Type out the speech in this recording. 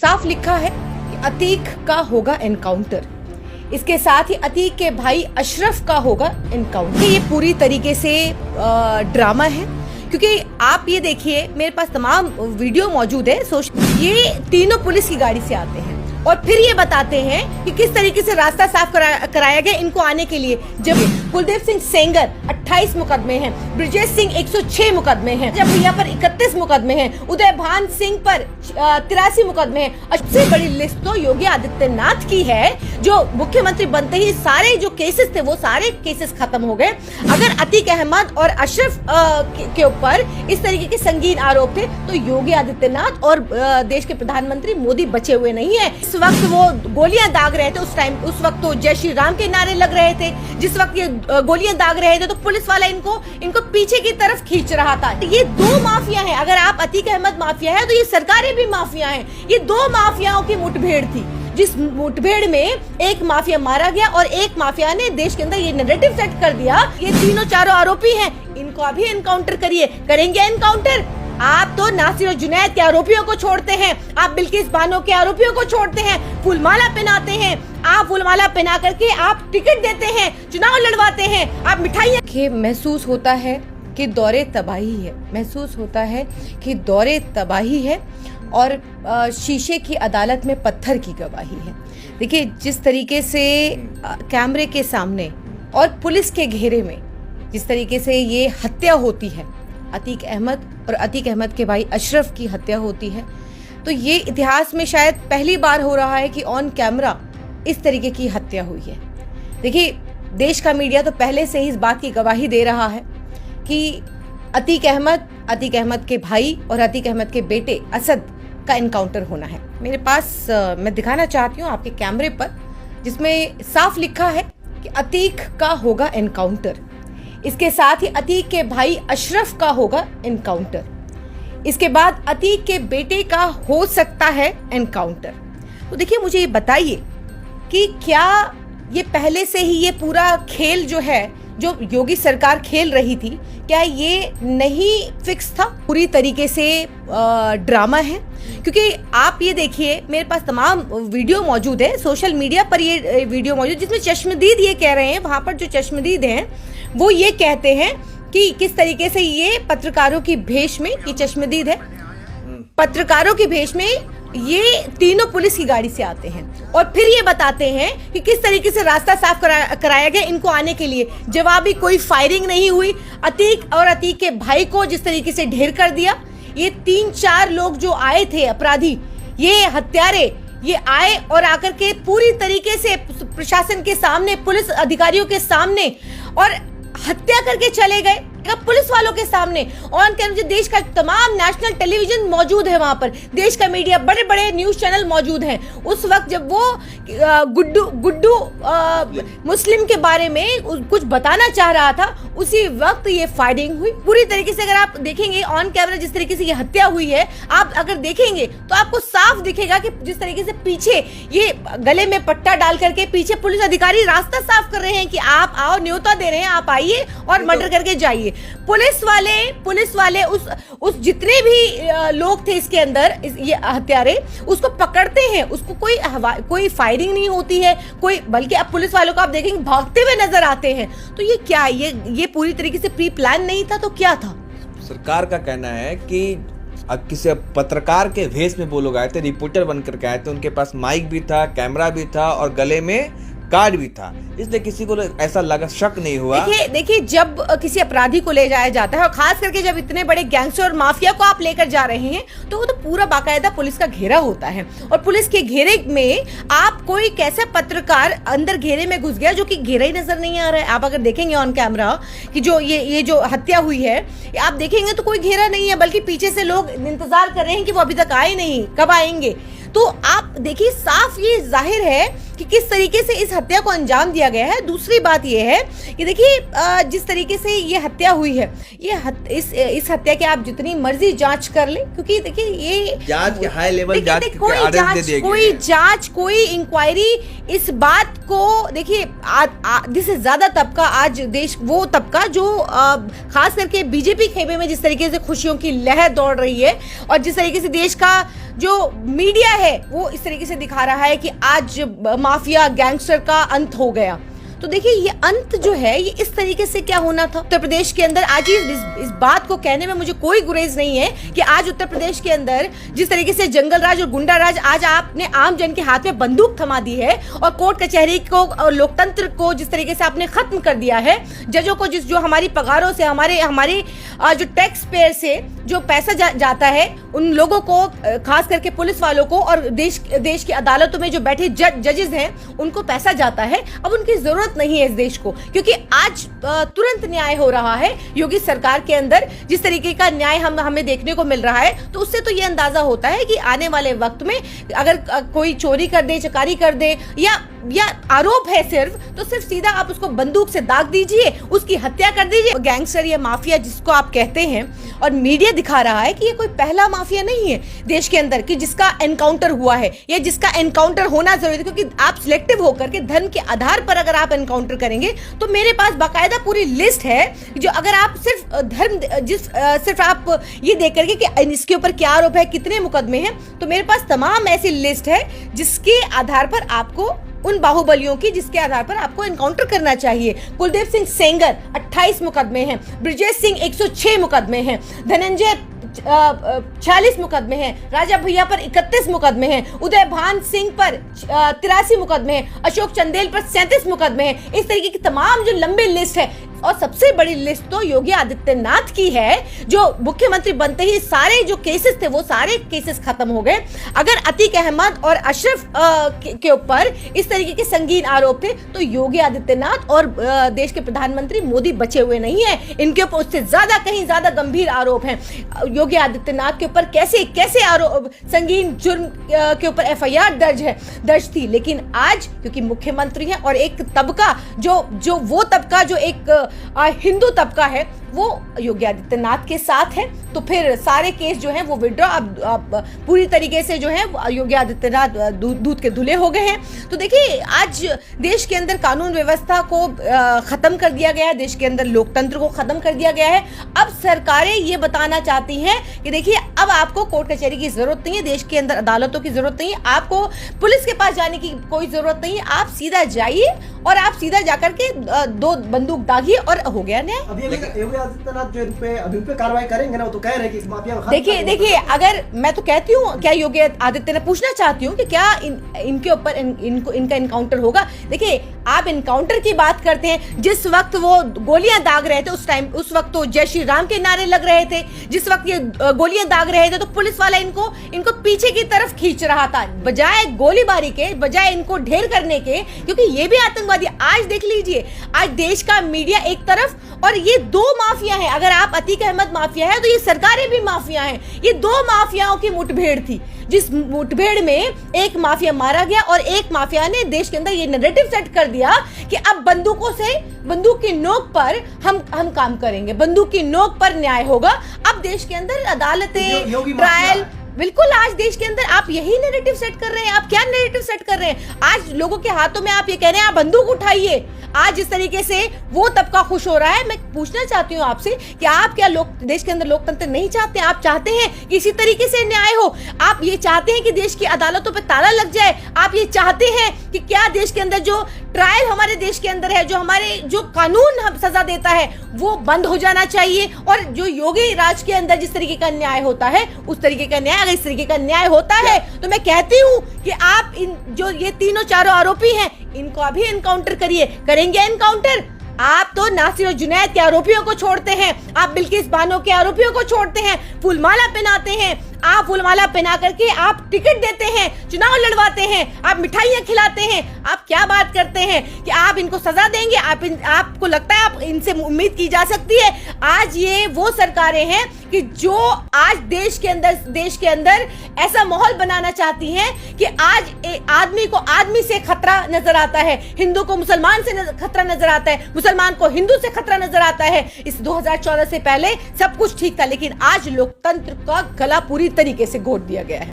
साफ लिखा है कि अतीक का होगा एनकाउंटर। इसके साथ ही अतीक के भाई अशरफ का होगा एनकाउंटर। ये पूरी तरीके से ड्रामा है, क्योंकि आप ये देखिए, मेरे पास तमाम वीडियो मौजूद है। ये तीनों पुलिस की गाड़ी से आते हैं और फिर ये बताते हैं कि किस तरीके से रास्ता साफ कराया गया इनको आने के लिए। जब कुलदीप सिंह सेंगर 28 मुकदमे हैं, ब्रिजेश सिंह 106 मुकदमे हैं, जब भैया पर 31 मुकदमे हैं, उदय भान सिंह पर 83 मुकदमे हैं। सबसे बड़ी लिस्ट तो योगी आदित्यनाथ की है, जो मुख्यमंत्री बनते ही सारे जो केसेस थे वो सारे केसेस खत्म हो गए। अगर अतीक अहमद और अशरफ के ऊपर इस तरीके के संगीन आरोप थे तो योगी आदित्यनाथ और देश के प्रधानमंत्री मोदी बचे हुए नहीं है। इस वक्त वो गोलियां दाग रहे थे, उस वक्त तो जय श्री राम के नारे लग रहे थे। जिस वक्त ये गोलियां दाग रहे थे तो पुलिस वाला इनको पीछे की तरफ खींच रहा था। ये दो माफिया हैं। अगर आप अतीक अहमद माफिया है तो ये सरकारें भी माफिया हैं। ये दो माफियाओं की मुठभेड़ थी, जिस मुठभेड़ में एक माफिया मारा गया और एक माफिया ने देश के अंदर ये नैरेटिव सेट कर दिया। ये तीनों चारों आरोपी हैं, इनको अभी एनकाउंटर करिए। करेंगे एनकाउंटर? आप तो नासिर और जुनैद के आरोपियों को छोड़ते हैं, आप बिल्किस बानो के आरोपियों को छोड़ते हैं, फूलमाला पहनाते हैं, आप फूलमाला पहना करके आप टिकट देते हैं, चुनाव लड़वाते हैं, आप मिठाइयाँ। महसूस होता है कि दौरे तबाही है, महसूस होता है कि दौरे तबाही है और शीशे की अदालत में पत्थर की गवाही है। देखिए, जिस तरीके से कैमरे के सामने और पुलिस के घेरे में जिस तरीके से ये हत्या होती है, अतीक अहमद और अतीक अहमद के भाई अशरफ की हत्या होती है, तो ये इतिहास में शायद पहली बार हो रहा है कि ऑन कैमरा इस तरीके की हत्या हुई है। देखिए, देश का मीडिया तो पहले से ही इस बात की गवाही दे रहा है कि अतीक अहमद के भाई और अतीक अहमद के बेटे असद का एनकाउंटर होना है। मेरे पास मैं दिखाना चाहती हूँ आपके कैमरे पर, जिसमें साफ लिखा है कि अतीक का होगा एनकाउंटर। इसके साथ ही अतीक के भाई अशरफ का होगा एनकाउंटर। इसके बाद अतीक के बेटे का हो सकता है एनकाउंटर। तो देखिए, मुझे ये बताइए कि क्या ये पहले से ही ये पूरा खेल जो है, जो योगी सरकार खेल रही थी, क्या ये नहीं फिक्स था? पूरी तरीके से ड्रामा है, क्योंकि आप ये देखिए, मेरे पास तमाम वीडियो मौजूद है, सोशल मीडिया पर ये वीडियो मौजूद, जिसमें चश्मदीद ये कह रहे हैं, वहां पर जो चश्मदीद हैं वो ये कहते हैं कि किस तरीके से ये पत्रकारों की भेष में, ये चश्मदीद है, पत्रकारों की भेष में ये तीनों पुलिस की गाड़ी से आते हैं और फिर ये बताते हैं कि किस तरीके से रास्ता साफ कराया गया इनको आने के लिए। जवाबी कोई फायरिंग नहीं हुई। अतीक और अतीक के भाई को जिस तरीके से ढेर कर दिया, ये 3-4 लोग जो आए थे अपराधी, ये हत्यारे, ये आए और आकर के पूरी तरीके से प्रशासन के सामने, पुलिस अधिकारियों के सामने और हत्या करके चले गए, पुलिस वालों के सामने। ऑन कैमरा देश का तमाम नेशनल टेलीविजन मौजूद है, वहां पर देश का मीडिया, बड़े बड़े न्यूज चैनल मौजूद हैं। उस वक्त जब वो गुड्डू मुस्लिम के बारे में कुछ बताना चाह रहा था, उसी वक्त ये फायरिंग हुई। पूरी तरीके से अगर आप देखेंगे ऑन कैमरा जिस तरीके से ये हत्या हुई है, आप अगर देखेंगे तो आपको साफ दिखेगा कि जिस तरीके से पीछे ये गले में पट्टा डाल करके पीछे पुलिस अधिकारी रास्ता साफ कर रहे हैं कि आप आओ, न्योता दे रहे हैं, आप आइए और मर्डर करके जाइए। पुलिस वाले उस जितने भी लोग थे इसके अंदर, ये हत्यारे, उसको पकड़ते हैं, उसको कोई फायरिंग नहीं होती है, कोई, बल्कि अब पुलिस वालों को आप देखेंगे भागते हुए नजर आते हैं। तो ये क्या, ये पूरी तरीके से प्री प्लान नहीं था तो क्या था? सरकार का कहना है कि किसी पत्रकार के भेष में वो लोग आए थे, रिपोर्टर बनकर के आए थे, उनके पास माइक भी था, कैमरा भी था और गले में कार्ड भी था, इसलिए किसी को ऐसा लगा, शक नहीं हुआ। देखिए, जब किसी अपराधी को ले जाया जाता है और खास करके जब इतने बड़े गैंगस्टर और माफिया को आप लेकर जा रहे हैं, तो वो तो पूरा बाकायदा पुलिस का घेरा होता है और पुलिस के घेरे में आप कोई कैसे पत्रकार अंदर घेरे में घुस गया, जो कि घेरा ही नजर नहीं आ रहा है। आप अगर देखेंगे ऑन कैमरा कि जो ये जो हत्या हुई है, आप देखेंगे तो कोई घेरा नहीं है, बल्कि पीछे से लोग इंतजार कर रहे हैं कि वो अभी तक आए नहीं, कब आएंगे। तो आप देखिए, साफ ये जाहिर है कि किस तरीके से इस हत्या को अंजाम दिया गया है। दूसरी बात यह है कि देखिए जिस तरीके से ये हत्या हुई है, इस हत्या की आप जितनी मर्जी जांच कर ले, क्योंकि देखिए ये जांच के हाई लेवल जांच के कोई आदेश दे दिए गए कोई हैं। जांच, कोई इंक्वायरी इस बात को देखिए जिससे ज्यादा तबका आज देश, वो तबका जो खास करके बीजेपी खेमे में जिस तरीके से खुशियों की लहर दौड़ रही है और जिस तरीके से देश का जो मीडिया है वो इस तरीके से दिखा रहा है कि आज माफिया गैंगस्टर का अंत हो गया। तो देखिए ये अंत जो है ये इस तरीके से क्या होना था उत्तर प्रदेश के अंदर। आज इस बात को कहने में मुझे कोई गुरेज नहीं है कि आज उत्तर प्रदेश के अंदर जिस तरीके से जंगल राज और गुंडा राज, आज आपने आम जन के हाथ में बंदूक थमा दी है और कोर्ट कचहरी को और लोकतंत्र को जिस तरीके से आपने खत्म कर दिया है। जजों को जो हमारी पगारों से, हमारे जो टैक्स पेयर से जो पैसा जाता है, उन लोगों को, खास करके पुलिस वालों को और देश की अदालतों में जो बैठे जजेस हैं उनको पैसा जाता है। अब उनकी जरूरत नहीं है इस देश को, क्योंकि आज तुरंत न्याय हो रहा है योगी सरकार के अंदर। जिस तरीके का न्याय हमें देखने को मिल रहा है, तो उससे तो ये अंदाजा होता है कि आने वाले वक्त में अगर कोई चोरी कर दे, चकारी कर दे या आरोप है तो सिर्फ सीधा आप उसको बंदूक से दाग दीजिए, उसकी हत्या कर दीजिए। गैंगस्टर या माफिया जिसको आप कहते हैं, और मीडिया दिखा रहा है कि ये कोई पहला माफिया नहीं है देश के अंदर कि जिसका एनकाउंटर हुआ है या जिसका एनकाउंटर होना जरूरी है, क्योंकि आप सिलेक्टिव होकर के धर्म के आधार पर अगर आप एनकाउंटर करेंगे तो मेरे पास बाकायदा पूरी लिस्ट है। जो अगर आप सिर्फ आप ये देख करके कि इसके ऊपर क्या आरोप है, कितने मुकदमे हैं, तो मेरे पास तमाम ऐसी लिस्ट है जिसके आधार पर आपको, उन बाहुबलियों की जिसके आधार पर आपको एनकाउंटर करना चाहिए। कुलदीप सिंह सेंगर 28 मुकदमे हैं, ब्रिजेश सिंह 106 मुकदमे हैं, धनंजय 46 मुकदमे हैं, राजा भैया पर 31 मुकदमे हैं, उदय भान सिंह पर 83 मुकदमे हैं, अशोक चंदेल पर 37 मुकदमे हैं। इस तरीके की तमाम जो लंबी लिस्ट है, और सबसे बड़ी लिस्ट तो योगी आदित्यनाथ की है, जो मुख्यमंत्री बनते ही सारे जो केसेस थे वो सारे केसेस खत्म हो गए। अगर अतीक अहमद और अशरफ के ऊपर इस तरीके के संगीन आरोप थे तो योगी आदित्यनाथ और देश के प्रधानमंत्री मोदी बचे हुए नहीं है। इनके ऊपर उससे ज्यादा, कहीं ज्यादा गंभीर आरोप हैं। योगी आदित्यनाथ के ऊपर कैसे आरोप, संगीन जुर्म के ऊपर FIR दर्ज थी, लेकिन आज क्योंकि मुख्यमंत्री है और एक तबका जो वो तबका जो एक हिंदू तबका है वो योगी आदित्यनाथ के साथ है, तो फिर सारे केस जो हैं वो विड्रॉ अब पूरी तरीके से जो है योगी आदित्यनाथ दूध के धुले हो गए हैं। तो देखिए आज देश के अंदर कानून व्यवस्था को खत्म कर दिया गया है, देश के अंदर लोकतंत्र को खत्म कर दिया गया है। अब सरकारें ये बताना चाहती हैं कि देखिए अब आपको कोर्ट कचहरी की जरूरत नहीं है, देश के अंदर अदालतों की जरूरत नहीं है, आपको पुलिस के पास जाने की कोई जरूरत नहीं है। आप सीधा जाइए और आप सीधा जाकर के 2 बंदूक दागिए और हो गया न्याय। आदित्यनाथ जो अभी पे कार्रवाई करेंगे ना, वो तो कह रहे हैं कि इस माफिया को देखिए अगर मैं तो कहती हूँ, क्या योगी आदित्यनाथ, पूछना चाहती हूँ कि क्या इनके ऊपर इनका इनकाउंटर होगा। देखिए आप इनकाउंटर की बात करते हैं, जिस वक्त वो गोलियां दाग रहे थे उस वक्त तो जय श्री राम के नारे लग रहे थे, जिस वक्त ये गोलियां दाग रहे थे तो पुलिस वाला इनको पीछे की तरफ खींच रहा था, बजाय गोलीबारी के, बजाय इनको ढेर करने के, क्योंकि ये भी आतंकवादी। आज देख लीजिए, आज देश का मीडिया एक तरफ और ये 2 माफिया है। अगर आप अतीक अहमद माफिया है तो ये सरकारें भी माफिया हैं। ये 2 माफियाओं की मुठभेड़ थी, जिस मुठभेड़ में एक माफिया मारा गया और एक माफिया ने देश के अंदर ये नैरेटिव सेट कर दिया कि अब बंदूक की नोक पर हम काम करेंगे, बंदूक की नोक पर न्याय होगा। अब देश के अंदर अदालतें, ट्रायल, बिल्कुल आज देश के अंदर आप यही नैरेटिव सेट कर रहे हैं। आप क्या नैरेटिव सेट कर रहे हैं? आज लोगों के हाथों में आप ये कह रहे हैं आप बंदूक उठाइए। आज इस तरीके से वो तबका खुश हो रहा है। मैं पूछना चाहती हूँ आपसे कि आप क्या देश के अंदर लोकतंत्र नहीं चाहते? आप चाहते हैं कि इसी तरीके से न्याय हो? आप ये चाहते हैं कि देश की अदालतों पर ताला लग जाए? आप ये चाहते हैं कि क्या देश के अंदर जो ट्रायल हमारे देश के अंदर है, जो कानून हम सजा देता है, वो बंद हो जाना चाहिए? और जो योगी राज के अंदर जिस तरीके का न्याय होता है, उस तरीके का न्याय, अगर इस तरीके का न्याय होता है तो मैं कहती हूँ कि आप जो ये 3-4 आरोपी हैं, इनको अभी एनकाउंटर करेंगे एनकाउंटर। आप तो नासिर और जुनैद के आरोपियों को छोड़ते हैं, आप बिल्किस बानो के आरोपियों को छोड़ते हैं, फूलमाला पहनाते हैं, आप फूलमाला पहना करके आप टिकट देते हैं, चुनाव लड़वाते हैं, आप मिठाइयां खिलाते हैं। आप क्या बात करते हैं कि आप इनको सजा देंगे? आपको लगता है आप इनसे उम्मीद की जा सकती है? आज ये वो सरकारें हैं कि जो आज देश के अंदर ऐसा माहौल बनाना चाहती हैं कि आज आदमी को आदमी से खतरा नजर आता है, हिंदू को मुसलमान से खतरा नजर आता है, मुसलमान को हिंदू से खतरा नजर आता है। इस 2014 से पहले सब कुछ ठीक था, लेकिन आज लोकतंत्र का गला पूरी तरीके से घोट दिया गया है।